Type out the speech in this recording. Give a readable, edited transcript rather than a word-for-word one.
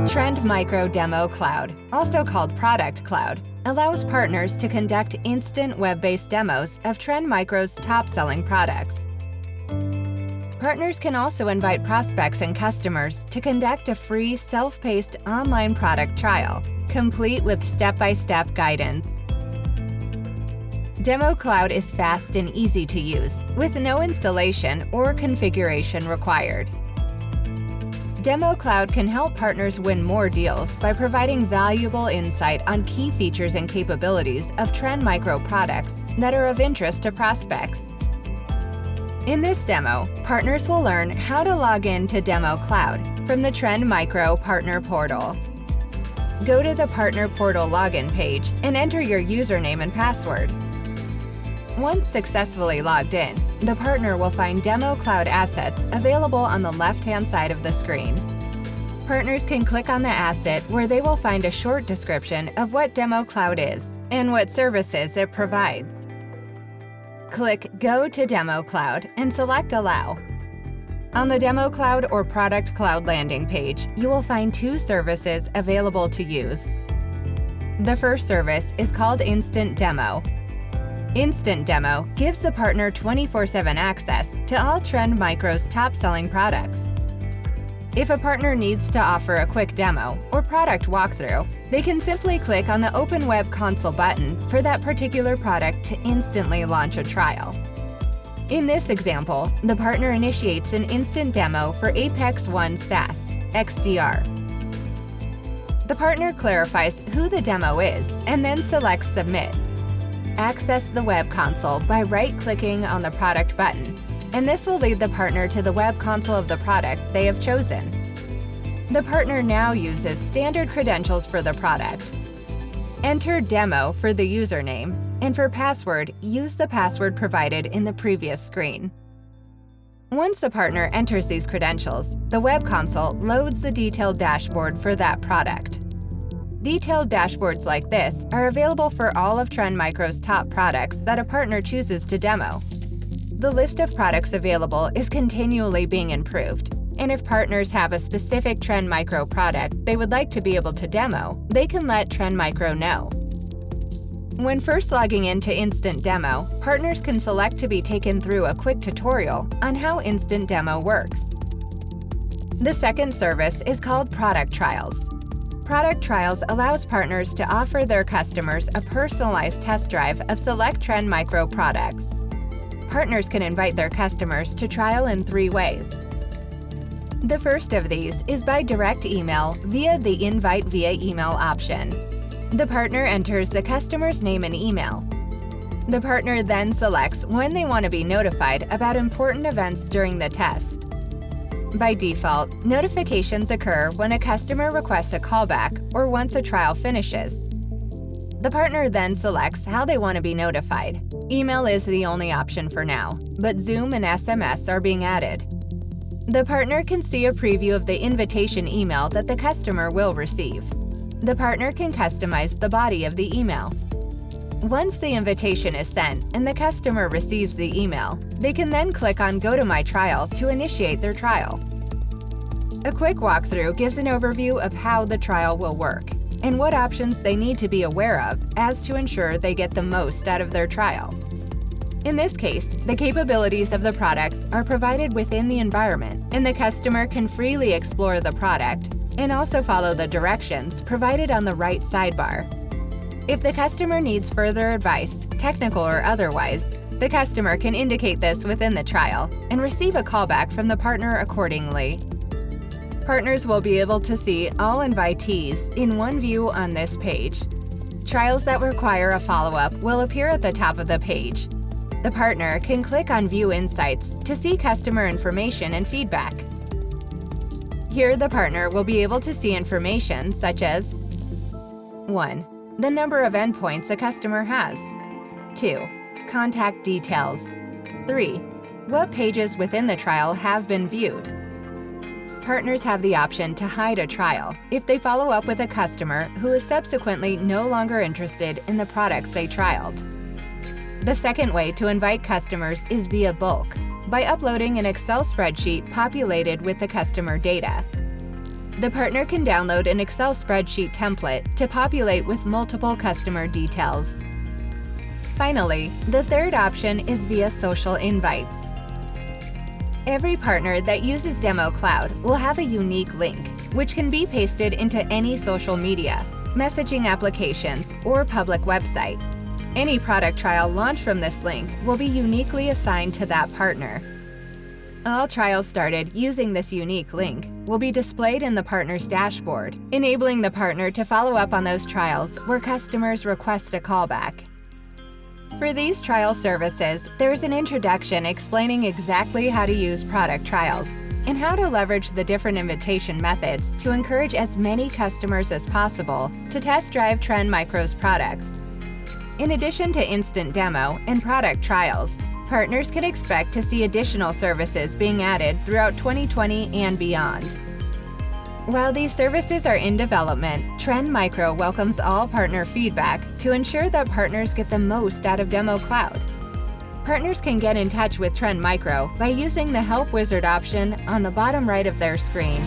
Trend Micro Demo Cloud, also called Product Cloud, allows partners to conduct instant web-based demos of Trend Micro's top-selling products. Partners can also invite prospects and customers to conduct a free self-paced online product trial, complete with step-by-step guidance. Demo Cloud is fast and easy to use, with no installation or configuration required. Demo Cloud can help partners win more deals by providing valuable insight on key features and capabilities of Trend Micro products that are of interest to prospects. In this demo, partners will learn how to log in to Demo Cloud from the Trend Micro Partner Portal. Go to the Partner Portal login page and enter your username and password. Once successfully logged in, the partner will find Demo Cloud assets available on the left-hand side of the screen. Partners can click on the asset where they will find a short description of what Demo Cloud is and what services it provides. Click Go to Demo Cloud and select Allow. On the Demo Cloud or Product Cloud landing page, you will find two services available to use. The first service is called Instant Demo. Instant Demo gives the partner 24/7 access to all Trend Micro's top-selling products. If a partner needs to offer a quick demo or product walkthrough, they can simply click on the Open Web Console button for that particular product to instantly launch a trial. In this example, the partner initiates an instant demo for Apex One SaaS, XDR. The partner clarifies who the demo is and then selects Submit. Access the web console by right-clicking on the product button, and this will lead the partner to the web console of the product they have chosen. The partner now uses standard credentials for the product. Enter Demo for the username, and for password, use the password provided in the previous screen. Once the partner enters these credentials, the web console loads the detailed dashboard for that product. Detailed dashboards like this are available for all of Trend Micro's top products that a partner chooses to demo. The list of products available is continually being improved, and if partners have a specific Trend Micro product they would like to be able to demo, they can let Trend Micro know. When first logging into Instant Demo, partners can select to be taken through a quick tutorial on how Instant Demo works. The second service is called Product Trials. Product Trials allows partners to offer their customers a personalized test drive of select Trend Micro products. Partners can invite their customers to trial in 3 ways. The first of these is by direct email via the Invite via Email option. The partner enters the customer's name and email. The partner then selects when they want to be notified about important events during the test. By default, notifications occur when a customer requests a callback or once a trial finishes. The partner then selects how they want to be notified. Email is the only option for now, but Zoom and SMS are being added. The partner can see a preview of the invitation email that the customer will receive. The partner can customize the body of the email. Once the invitation is sent and the customer receives the email, they can then click on Go to My Trial to initiate their trial. A quick walkthrough gives an overview of how the trial will work and what options they need to be aware of as to ensure they get the most out of their trial. In this case, the capabilities of the products are provided within the environment, and the customer can freely explore the product and also follow the directions provided on the right sidebar. If the customer needs further advice, technical or otherwise, the customer can indicate this within the trial and receive a callback from the partner accordingly. Partners will be able to see all invitees in one view on this page. Trials that require a follow-up will appear at the top of the page. The partner can click on View Insights to see customer information and feedback. Here, the partner will be able to see information such as 1. The number of endpoints a customer has. 2. Contact details. 3. What pages within the trial have been viewed. Partners have the option to hide a trial if they follow up with a customer who is subsequently no longer interested in the products they trialed. The second way to invite customers is via bulk, by uploading an Excel spreadsheet populated with the customer data. the partner can download an Excel spreadsheet template to populate with multiple customer details. Finally, the third option is via social invites. Every partner that uses Demo Cloud will have a unique link, which can be pasted into any social media, messaging applications, or public website. Any product trial launched from this link will be uniquely assigned to that partner. All trials started using this unique link will be displayed in the partner's dashboard, enabling the partner to follow up on those trials where customers request a callback. For these trial services, there's an introduction explaining exactly how to use product trials and how to leverage the different invitation methods to encourage as many customers as possible to test drive Trend Micro's products. In addition to instant demo and product trials, partners can expect to see additional services being added throughout 2020 and beyond. While these services are in development, Trend Micro welcomes all partner feedback to ensure that partners get the most out of Demo Cloud. Partners can get in touch with Trend Micro by using the Help Wizard option on the bottom right of their screen.